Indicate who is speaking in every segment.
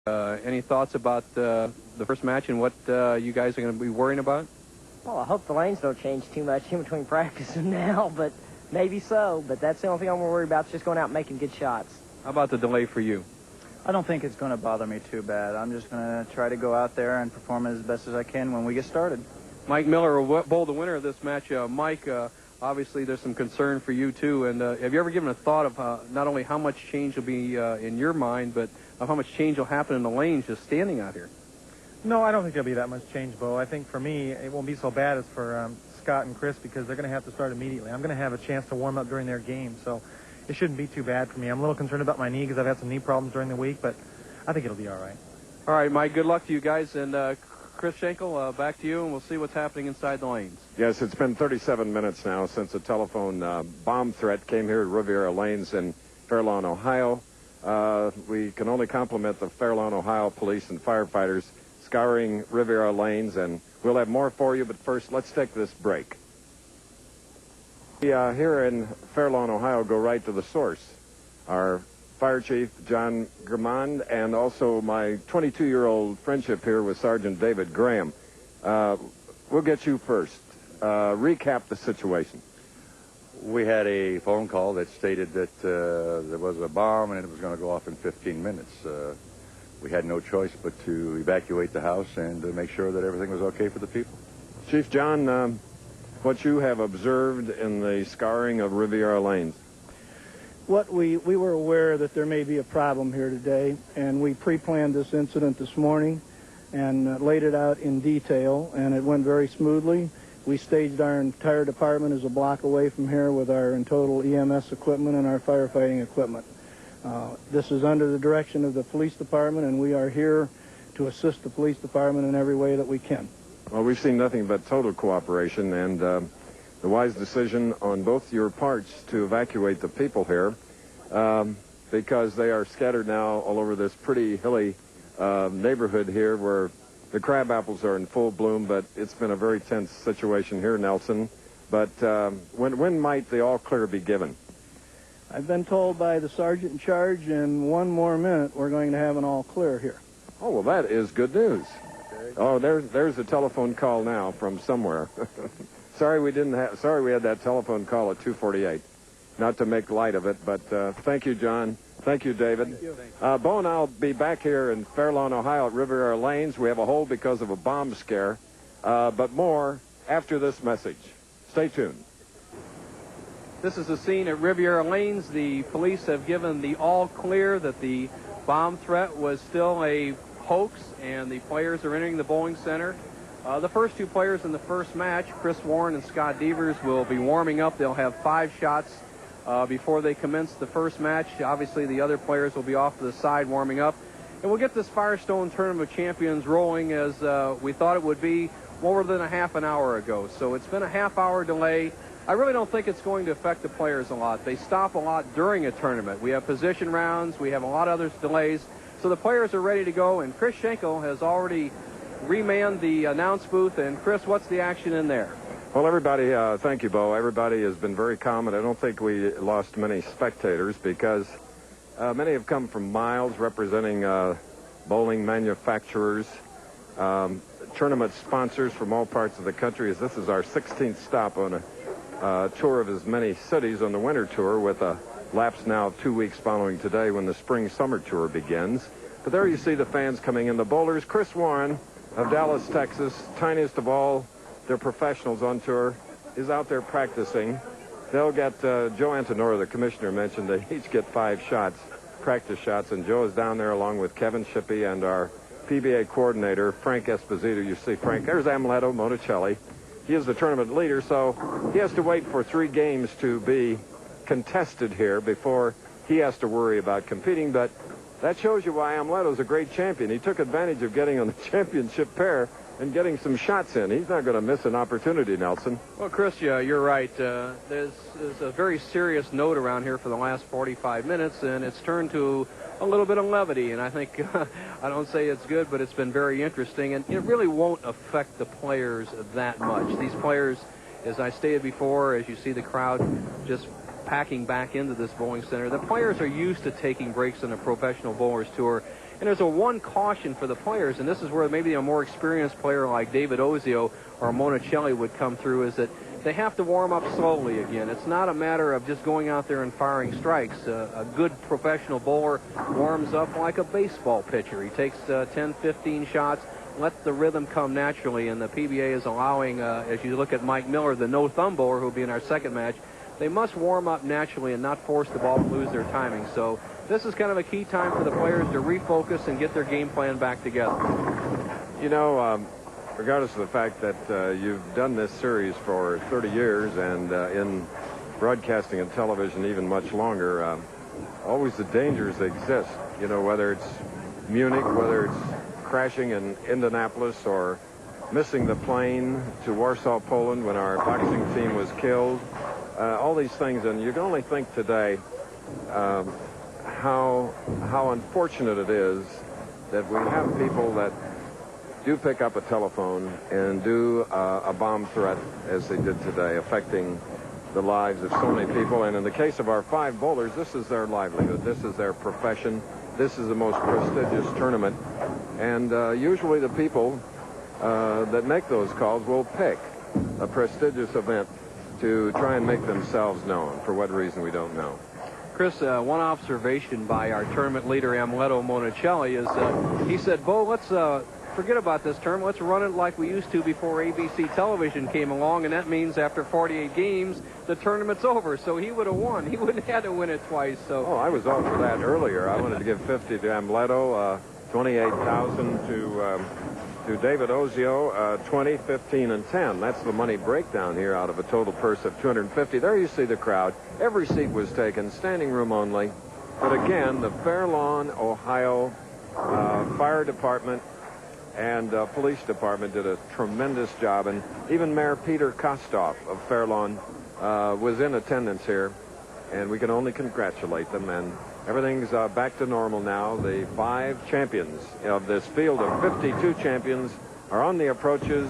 Speaker 1: Any thoughts about the first match and what you guys are going to be worrying about?
Speaker 2: Well, I hope the lanes don't change too much in between practice and now, but maybe so. But that's the only thing I'm worried about, is just going out and making good shots.
Speaker 1: How about the delay for you?
Speaker 3: I don't think it's going to bother me too bad. I'm just going to try to go out there and perform as best as I can when we get started.
Speaker 1: Mike Miller will bowl the winner of this match. Mike, obviously there's some concern for you too. And have you ever given a thought of not only how much change will be in your mind, but of how much change will happen in the lanes just standing out here?
Speaker 4: No, I don't think there'll be that much change, Bo. I think for me, it won't be so bad as for Scott and Chris, because they're going to have to start immediately. I'm going to have a chance to warm up during their game, so it shouldn't be too bad for me. I'm a little concerned about my knee because I've had some knee problems during the week, but I think it'll be all right.
Speaker 1: All right, Mike, good luck to you guys. And Chris Schenkel, back to you, and we'll see what's happening inside the lanes.
Speaker 5: Yes, it's been 37 minutes now since a telephone bomb threat came here at Riviera Lanes in FAIRLAWN, Ohio. We can only compliment the FAIRLAWN, Ohio police and firefighters scouring Riviera Lanes, and we'll have more for you, but first, let's take this break. We here in FAIRLAWN, Ohio, go right to the source. Our Fire Chief, John Germond, and also my 22-year-old friendship here with Sergeant David Graham. We'll get you first. Recap the situation.
Speaker 6: We had a phone call that stated that there was a bomb and it was going to go off in 15 minutes. We had no choice but to evacuate the house and make sure that everything was okay for the people.
Speaker 5: Chief John, what you have observed in the scouring of Riviera Lanes?
Speaker 7: What we were aware that there may be a problem here today, and we pre-planned this incident this morning and laid it out in detail, and it went very smoothly. We staged our entire department as a block away from here with our total EMS equipment and our firefighting equipment. This is under the direction of the police department, and we are here to assist the police department in every way that we can.
Speaker 5: Well, we've seen nothing but total cooperation and the wise decision on both your parts to evacuate the people here because they are scattered now all over this pretty hilly neighborhood here where the crab apples are in full bloom, but it's been a very tense situation here, Nelson. But when might the all clear be given?
Speaker 7: I've been told by the sergeant in charge in 1 more minute we're going to have an all clear here.
Speaker 5: Oh, well, that is good news. Oh, there's a telephone call now from somewhere. Sorry we had that telephone call at 2:48. Not to make light of it, but thank you, John. Thank you, David. Thank you. Bo and I'll be back here in FAIRLAWN, Ohio at Riviera Lanes. We have a hold because of a bomb scare, but more after this message. Stay tuned.
Speaker 1: This is the scene at Riviera Lanes. The police have given the all clear that the bomb threat was still a hoax, and the players are entering the bowling center. The first two players in the first match, Chris Warren and Scott Devers, will be warming up. They'll have 5 shots before they commence the first match. Obviously, the other players will be off to the side warming up. And we'll get this Firestone Tournament of Champions rolling as we thought it would be more than a half an hour ago. So it's been a half-hour delay. I really don't think it's going to affect the players a lot. They stop a lot during a tournament. We have position rounds. We have a lot of other delays. So the players are ready to go, and Chris Schenkel has already remanned the announce booth. And, Chris, what's the action in there?
Speaker 5: Well, everybody, thank you, Bo. Everybody has been very calm, and I don't think we lost many spectators because many have come from miles representing bowling manufacturers, tournament sponsors from all parts of the country, as this is our 16th stop on a tour of as many cities on the winter tour, with a lapse now of 2 weeks following today when the spring-summer tour begins. But there you see the fans coming in. The bowlers, Chris Warren of Dallas, Texas, tiniest of all their professionals on tour, is out there practicing. They'll get, Joe Antonora, the commissioner, mentioned they each get 5 shots, practice shots, and Joe is down there along with Kevin Shippey and our PBA coordinator, Frank Esposito. You see Frank, there's Amuleto Monticelli. He is the tournament leader, so he has to wait for 3 games to be contested here before he has to worry about competing. But that shows you why Amleto's a great champion. He took advantage of getting on the championship pair and getting some shots in. He's not going to miss an opportunity, Nelson.
Speaker 1: Well, Chris, you're right. There's a very serious note around here for the last 45 minutes, and it's turned to a little bit of levity, and I think, I don't say it's good, but it's been very interesting, and it really won't affect the players that much. These players, as I stated before, as you see the crowd just packing back into this bowling center, the players are used to taking breaks on a professional bowlers tour, And there's a one caution for the players, and this is where maybe a more experienced player like David Ozio or Monticelli would come through, is that they have to warm up slowly again. It's not a matter of just going out there and firing strikes. A good professional bowler warms up like a baseball pitcher. He takes 10, 15 shots, let the rhythm come naturally, and the PBA is allowing, as you look at Mike Miller, the no-thumb bowler who will be in our second match, they must warm up naturally and not force the ball to lose their timing. So this is kind of a key time for the players to refocus and get their game plan back together.
Speaker 5: You know, regardless of the fact that you've done this series for 30 years and in broadcasting and television even much longer, always the dangers exist. You know, whether it's Munich, whether it's crashing in Indianapolis or missing the plane to Warsaw, Poland when our boxing team was killed. All these things, and you can only think today how unfortunate it is that we have people that do pick up a telephone and do a bomb threat as they did today, affecting the lives of so many people. And in the case of our 5 bowlers, this is their livelihood. This is their profession. This is the most prestigious tournament. And usually the people that make those calls will pick a prestigious event to try and make themselves known. For what reason, we don't know.
Speaker 1: Chris, one observation by our tournament leader, Amleto Monticelli, is he said, Bo, let's forget about this tournament. Let's run it like we used to before ABC television came along, and that means after 48 games, the tournament's over. So he would have won. He wouldn't have had to win it twice. So.
Speaker 5: Oh, I was all for that earlier. I wanted to give 50 to Amleto, 28,000 to David Ozio, 20, 15, and 10. That's the money breakdown here out of a total purse of 250. There you see the crowd. Every seat was taken, standing room only. But again, the FAIRLAWN, Ohio Fire Department and Police Department did a tremendous job. And even Mayor Peter Kostoff of FAIRLAWN was in attendance here. And we can only congratulate them. And everything's back to normal now. The 5 champions of this field of 52 champions are on the approaches.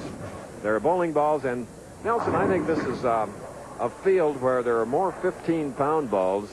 Speaker 5: There are bowling balls. And, Nelson, I think this is a field where there are more 15-pound balls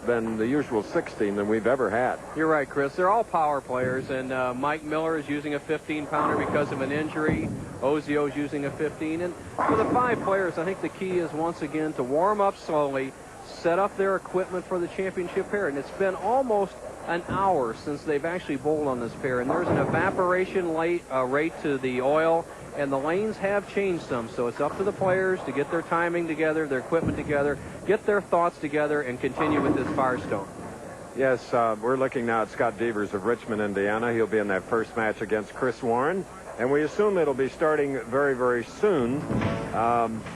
Speaker 5: than the usual 16 than we've ever had.
Speaker 1: You're right, Chris. They're all power players, and Mike Miller is using a 15-pounder because of an injury. Ozio's using a 15. And for the 5 players, I think the key is, once again, to warm up slowly, set up their equipment for the championship pair. And it's been almost an hour since they've actually bowled on this pair. And there's an evaporation rate to the oil, and the lanes have changed some. So it's up to the players to get their timing together, their equipment together, get their thoughts together, and continue with this Firestone.
Speaker 5: Yes, we're looking now at Scott Devers of Richmond, Indiana. He'll be in that first match against Chris Warren. And we assume it'll be starting very, very soon.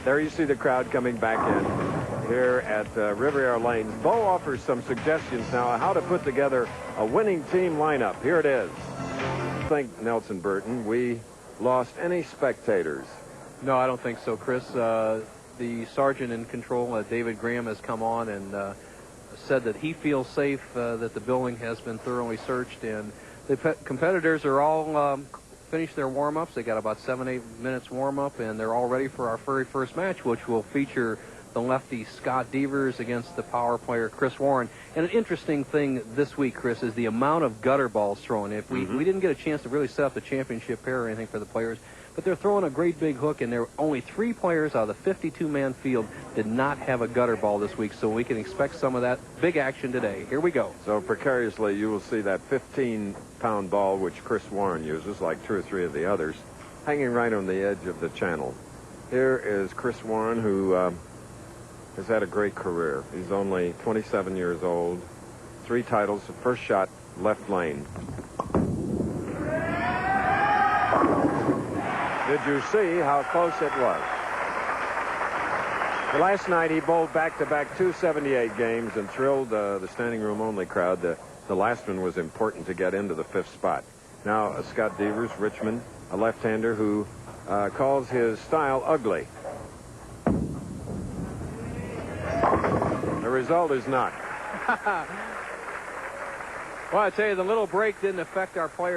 Speaker 5: There you see the crowd coming back in here at Riviera Lanes. Bo offers some suggestions now on how to put together a winning team lineup. Here it is. I think, Nelson Burton, we lost any spectators.
Speaker 1: No, I don't think so, Chris. The sergeant in control, David Graham, has come on and said that he feels safe, that the building has been thoroughly searched, and the competitors are all finished their warm-ups. They got about 7-8 minutes warm-up, and they're all ready for our very first match, which will feature the lefty Scott Devers against the power player Chris Warren. And an interesting thing this week, Chris, is the amount of gutter balls thrown. If we didn't get a chance to really set up the championship pair or anything for the players, but they're throwing a great big hook, and there are only 3 players out of the 52-man field did not have a gutter ball this week, so we can expect some of that big action today. Here we go.
Speaker 5: So precariously, you will see that 15-pound ball, which Chris Warren uses, like 2 or 3 of the others, hanging right on the edge of the channel. Here is Chris Warren, who has had a great career. He's only 27 years old. 3 titles, the first shot, left lane. Did you see how close it was? The last night he bowled back-to-back 278 games and thrilled the standing room only crowd. The last one was important to get into the 5th spot. Now Scott Devers, Richmond, a left-hander who calls his style ugly. The result is not.
Speaker 1: Well, I tell you, the little break didn't affect our players.